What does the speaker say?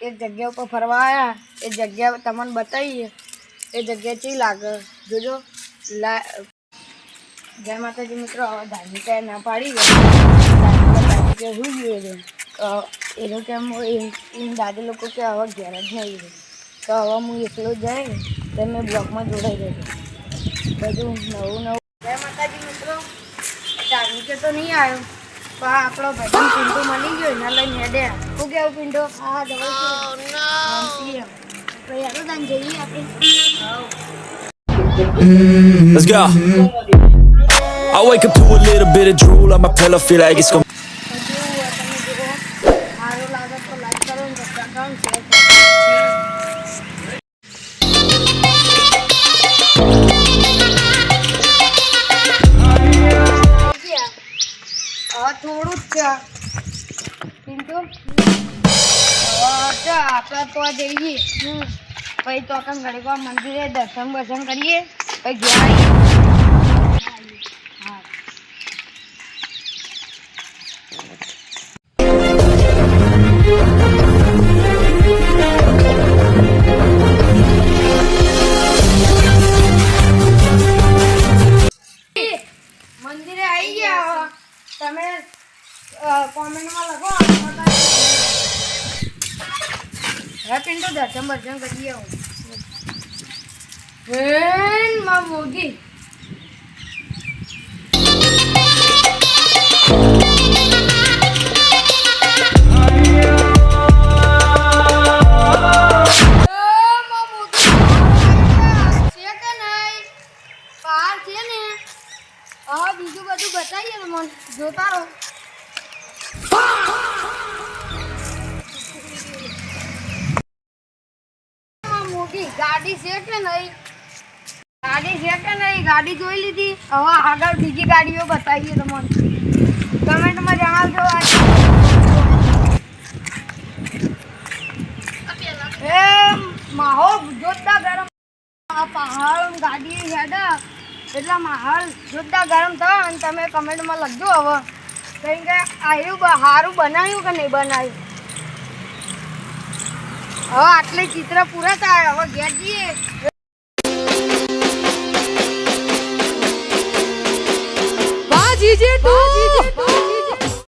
એક જગ્યા ઉપર ફરવા આવ્યા એ જગ્યા તમને બતાવીએ એ જગ્યા ચી લાગે જોજો જય માતાજી મિત્રો હવે ધાર્મિકાએ ના પાડી ગઈ હું ગયો એ લોકો કેમ દાદી લોકો કે હવે ઘેર જ નહીં તો હવે હું એકલો જાય તો મેં બ્લોગમાં જોડાઈ ગયો બધું નવું જય માતાજી મિત્રો ધાર્મિકે તો નહીં આવ્યો પણ આપણો ભાઈ પિંડો મળી ગયો એના લઈને હેડ્યા શું કેવું પિંડો હા જવાય યારો તાન જઈએ આપણે Let's go. I wake up to a little bit of drool on my pillow, feel like it's gonna. સારું લાગે તો લાઈક કરો ને સબસ્ક્રાઇબ શેર કરો થોડું જ છે પિન્ટુ આપણે તો જઈએ પછી તો આપણે ઘડીક મંદિરે દર્શન બર્શન કરીએ પછી ઘેર હા મંદિરે આવી ગયા તમે કોમેન્ટમાં લખો હવે પિન્ટુ દર્શન બર્શન કરીએ માં મોગી બીજું બધું બતાવીએ ને મને જોતા રહો મોટી ગાડી છે કે નહીં ગાડી જોઈ લીધી હવે આગળ બીજી ગાડીઓ બતાવીએ તમને કમેન્ટમાં જણાવજો એ માહોલ જોરદાર ગરમ પહાડ ગાડી હેડા એટલા માહોલ જોરદાર ગરમ થયો અને તમે કમેન્ટમાં લખજો હવે કંઈ કે આવ્યું સારું બનાવ્યું કે નહીં બનાવ્યું હવે આટલે ચિત્ર પૂરા થાય હવે ઘેર જઈએ જીજે તું